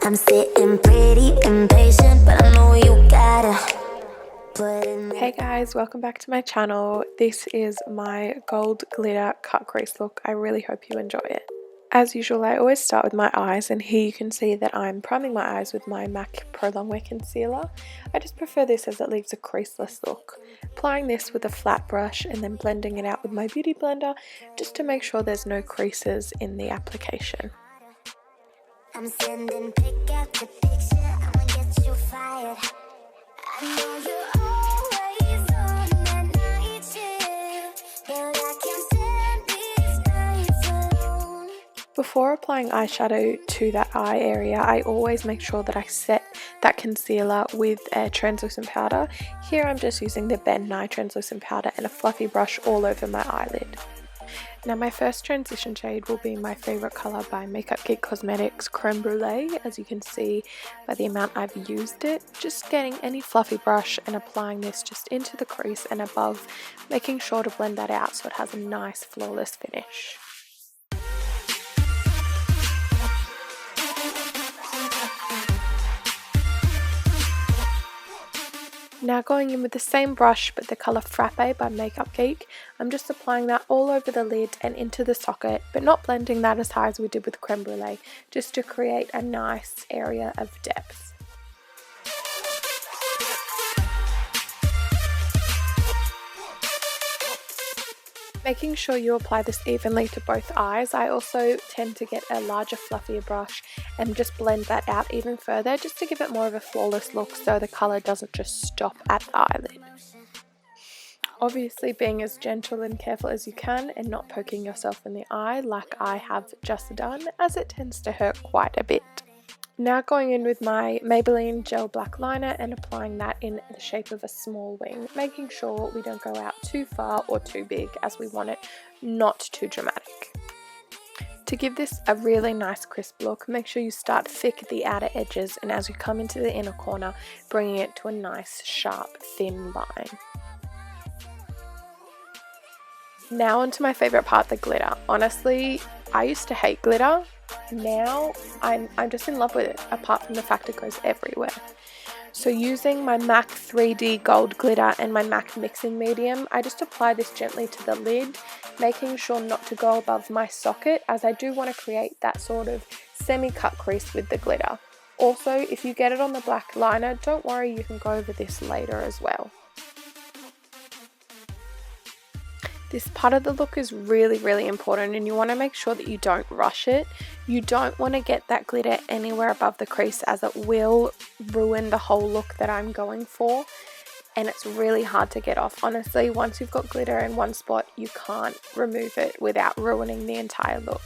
I'm sitting pretty impatient, but I know you gotta put in. Hey guys, welcome back to my channel. This is my gold glitter cut crease look. I really hope you enjoy it. As usual, I always start with my eyes, and here you can see that I'm priming my eyes with my MAC Prolonger concealer. I just prefer this as it leaves a creaseless look. Applying this with a flat brush and then blending it out with my beauty blender just to make sure there's no creases in the application. I'm sending pick after picture, I'ma get you fired. I know you're always on that night shift, but I can't stand these nights alone. Before applying eyeshadow to that eye area, I always make sure that I set that concealer with a translucent powder. Here I'm just using the NYE Translucent powder and a fluffy brush all over my eyelid. Now my first transition shade will be my favourite colour by GEEK Cosmetics Creme Brule, as you can see by the amount I've used it. Just getting any fluffy brush and applying this just into the crease and above, making sure to blend that out so it has a nice flawless finish. Now going in with the same brush but the colour Frappe by GEEK, I'm just applying that all over the lid and into the socket, but not blending that as high as we did with Creme Brule, just to create a nice area of depth. Making sure you apply this evenly to both eyes. I also tend to get a larger, fluffier brush and just blend that out even further, just to give it more of a flawless look so the colour doesn't just stop at the eyelid. Obviously being as gentle and careful as you can and not poking yourself in the eye like I have just done, as it tends to hurt quite a bit. Now going in with my Maybelline Gel Black Liner and applying that in the shape of a small wing, making sure we don't go out too far or too big, as we want it not too dramatic. To give this a really nice crisp look, make sure you start thick at the outer edges, and as you come into the inner corner, bringing it to a nice sharp thin line. Now onto my favourite part, the glitter. Honestly, I used to hate glitter. Now I'm just in love with it, apart from the fact it goes everywhere. So using my MAC 3D gold glitter and my MAC mixing medium, I just apply this gently to the lid, making sure not to go above my socket, as I do want to create that sort of semi-cut crease with the glitter. Also, if you get it on the black liner, don't worry, you can go over this later as well. This part of the look is really important, and you want to make sure that you don't rush it. You don't want to get that glitter anywhere above the crease, as it will ruin the whole look that I'm going for, and it's really hard to get off. Honestly, once you've got glitter in one spot, you can't remove it without ruining the entire look.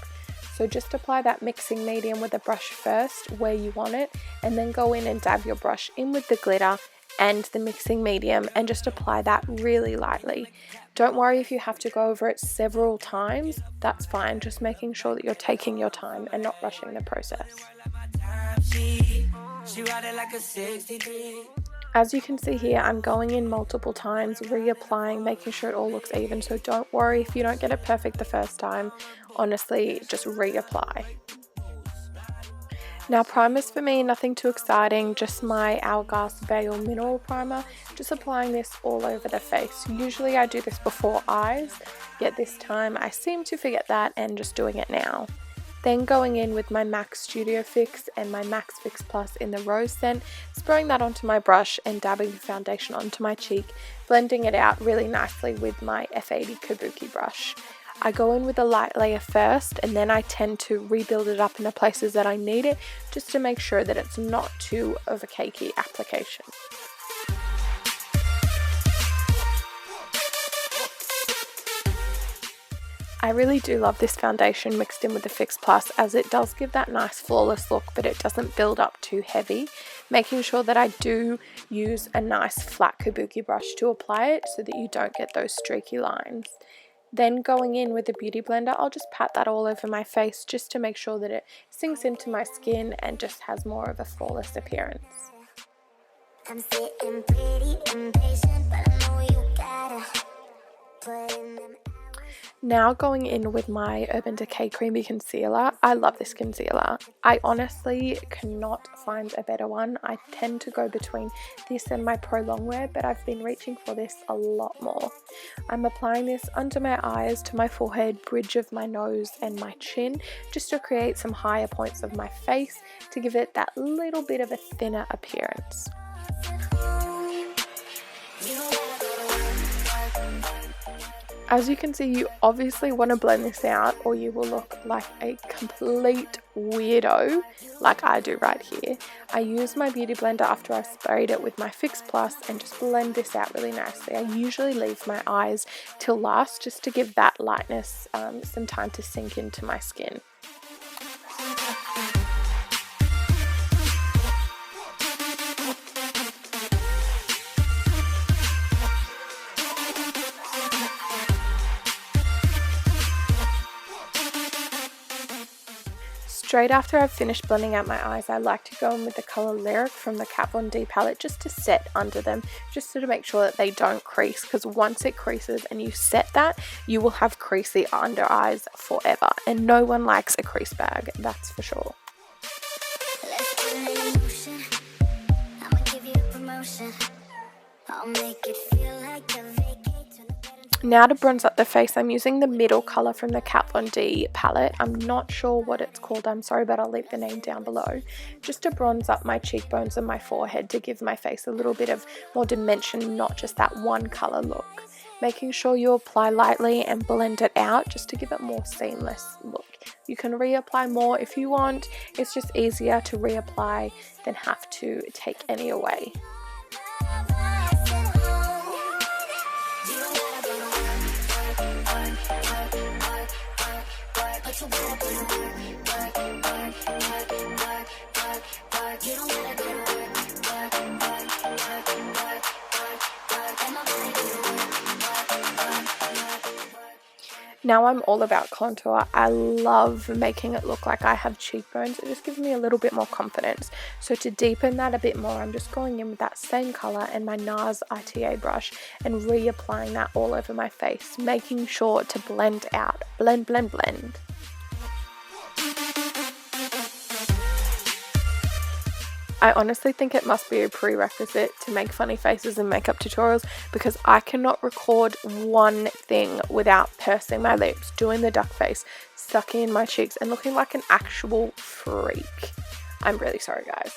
So just apply that mixing medium with a brush first where you want it, and then go in and dab your brush in with the glitter and the mixing medium and just apply that really lightly. Don't worry if you have to go over it several times, that's fine, just making sure that you're taking your time and not rushing the process. As you can see here, I'm going in multiple times, reapplying, making sure it all looks even, so don't worry if you don't get it perfect the first time. Honestly, just reapply. Now primers for me, nothing too exciting, just my Hourglass Veil Mineral Primer, just applying this all over the face. Usually I do this before eyes, yet this time I seem to forget that and just doing it now. Then going in with my MAC Studio Fix and my MAC Fix Plus in the Rose scent, spraying that onto my brush and dabbing the foundation onto my cheek, blending it out really nicely with my F80 Kabuki brush. I go in with a light layer first, and then I tend to rebuild it up in the places that I need it, just to make sure that it's not too of a cakey application. I really do love this foundation mixed in with the Fix Plus, as it does give that nice flawless look, but it doesn't build up too heavy, making sure that I do use a nice flat kabuki brush to apply it so that you don't get those streaky lines. Then going in with the beauty blender, I'll just pat that all over my face just to make sure that it sinks into my skin and just has more of a flawless appearance. I'm sitting pretty impatient, but I know you gotta put in them. Now going in with my Urban Decay Creamy Concealer. I love this concealer. I honestly cannot find a better one. I tend to go between this and my prolonger, but I've been reaching for this a lot more. I'm applying this under my eyes, to my forehead, bridge of my nose and my chin, just to create some higher points of my face to give it that little bit of a thinner appearance. As you can see, you obviously want to blend this out or you will look like a complete weirdo like I do right here. I use my beauty blender after I've sprayed it with my Fix Plus and just blend this out really nicely. I usually leave my eyes till last just to give that lightness some time to sink into my skin. Straight after I've finished blending out my eyes, I like to go in with the colour Lyric from the Kat Von D palette just to set under them, just to make sure that they don't crease, because once it creases and you set that, you will have creasy under eyes forever, and no one likes a crease bag, that's for sure. Let's get in motion. I'ma give you a promotion. I'll make it feel like a vacation. Now to bronze up the face, I'm using the middle colour from the Kat Von D palette. I'm not sure what it's called, I'm sorry, but I'll leave the name down below. Just to bronze up my cheekbones and my forehead to give my face a little bit of more dimension, not just that one colour look. Making sure you apply lightly and blend it out just to give it more seamless look. You can reapply more if you want. It's just easier to reapply than have to take any away. Now I'm all about contour. I love making it look like I have cheekbones. It just gives me a little bit more confidence. So to deepen that a bit more, I'm just going in with that same colour and my NARS ITA brush and reapplying that all over my face, making sure to blend out. Blend, blend, blend. I honestly think it must be a prerequisite to make funny faces and makeup tutorials, because I cannot record one thing without pursing my lips, doing the duck face, sucking in my cheeks and looking like an actual freak. I'm really sorry, guys.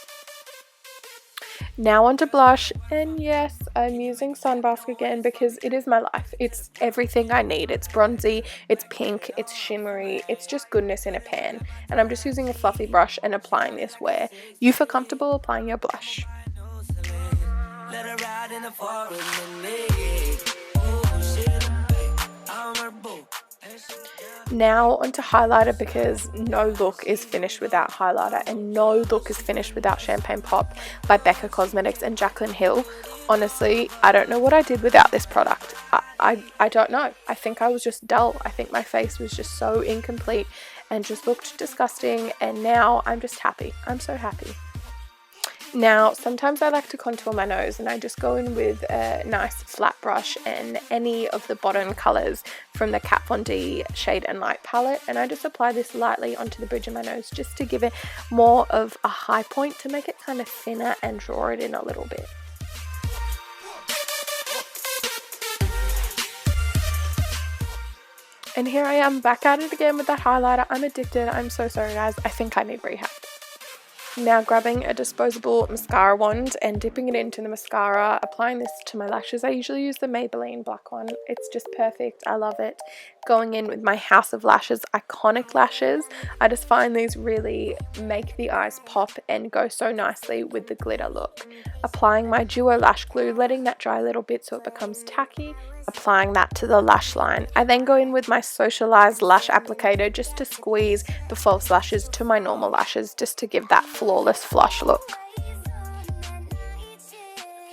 Now onto blush, and yes, I'm using Sunbasque again because it is my life. It's everything I need. It's bronzy, it's pink, it's shimmery, it's just goodness in a pan. And I'm just using a fluffy brush and applying this where you feel comfortable applying your blush. Now onto highlighter, because no look is finished without highlighter and no look is finished without Champagne Pop by BECCA Cosmetics and JACLYN Hill. Honestly, I don't know what I did without this product. I don't know. I think I was just dull. I think my face was just so incomplete and just looked disgusting, and now I'm just happy. I'm so happy. Now, sometimes I like to contour my nose, and I just go in with a nice flat brush and any of the bottom colours from the Kat Von D Shade and Light palette, and I just apply this lightly onto the bridge of my nose just to give it more of a high point, to make it kind of thinner and draw it in a little bit. And here I am back at it again with that highlighter. I'm addicted. I'm so sorry, guys. I think I need rehab. Now grabbing a disposable mascara wand and dipping it into the mascara, applying this to my lashes. I usually use the Maybelline black one. It's just perfect. I love it. Going in with my House of Lashes iconic lashes. I just find these really make the eyes pop and go so nicely with the glitter look. Applying my Duo lash glue, letting that dry a little bit so it becomes tacky. Applying that to the lash line. I then go in with my Socialized lash applicator just to squeeze the false lashes to my normal lashes, just to give that flawless flush look.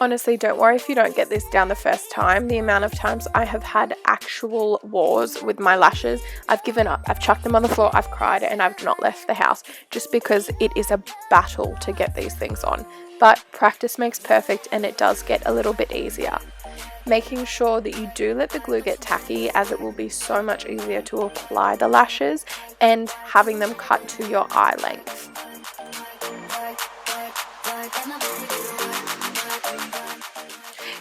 Honestly, don't worry if you don't get this down the first time. The amount of times I have had actual wars with my lashes, I've given up. I've chucked them on the floor, I've cried, and I've not left the house, just because it is a battle to get these things on. But practice makes perfect, and it does get a little bit easier. making sure that you do let the glue get tacky, as it will be so much easier to apply the lashes, and having them cut to your eye length.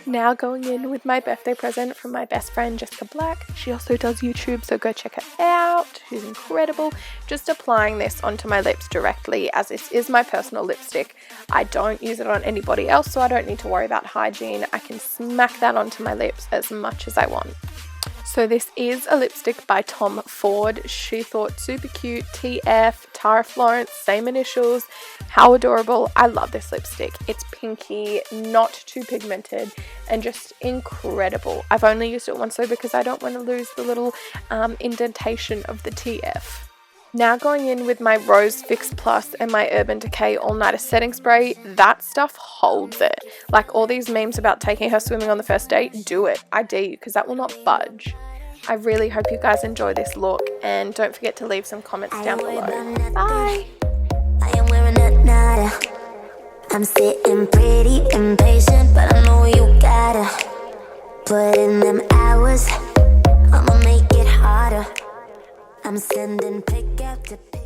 Now going in with my birthday present from my best friend Jessica Black. She also does YouTube, so go check her out. She's incredible. Just applying this onto my lips directly, as this is my personal lipstick. I don't use it on anybody else, so I don't need to worry about hygiene. I can smack that onto my lips as much as I want. So this is a lipstick by Tom Ford. She thought super cute, TF, Tara Florence, same initials. How adorable. I love this lipstick. It's pinky, not too pigmented, and just incredible. I've only used it once though, because I don't want to lose the little indentation of the TF. Now going in with my Rose Fix Plus and my Urban Decay All Nighter Setting Spray. That stuff holds it. Like all these memes about taking her swimming on the first date, do it. I dare you, because that will not budge. I really hope you guys enjoy this look, and don't forget to leave some comments down below. Bye! I am wearing a nada. I'm sitting pretty impatient, but I know you gotta put in them hours. I'ma make it harder. I'm sending pick up to pick.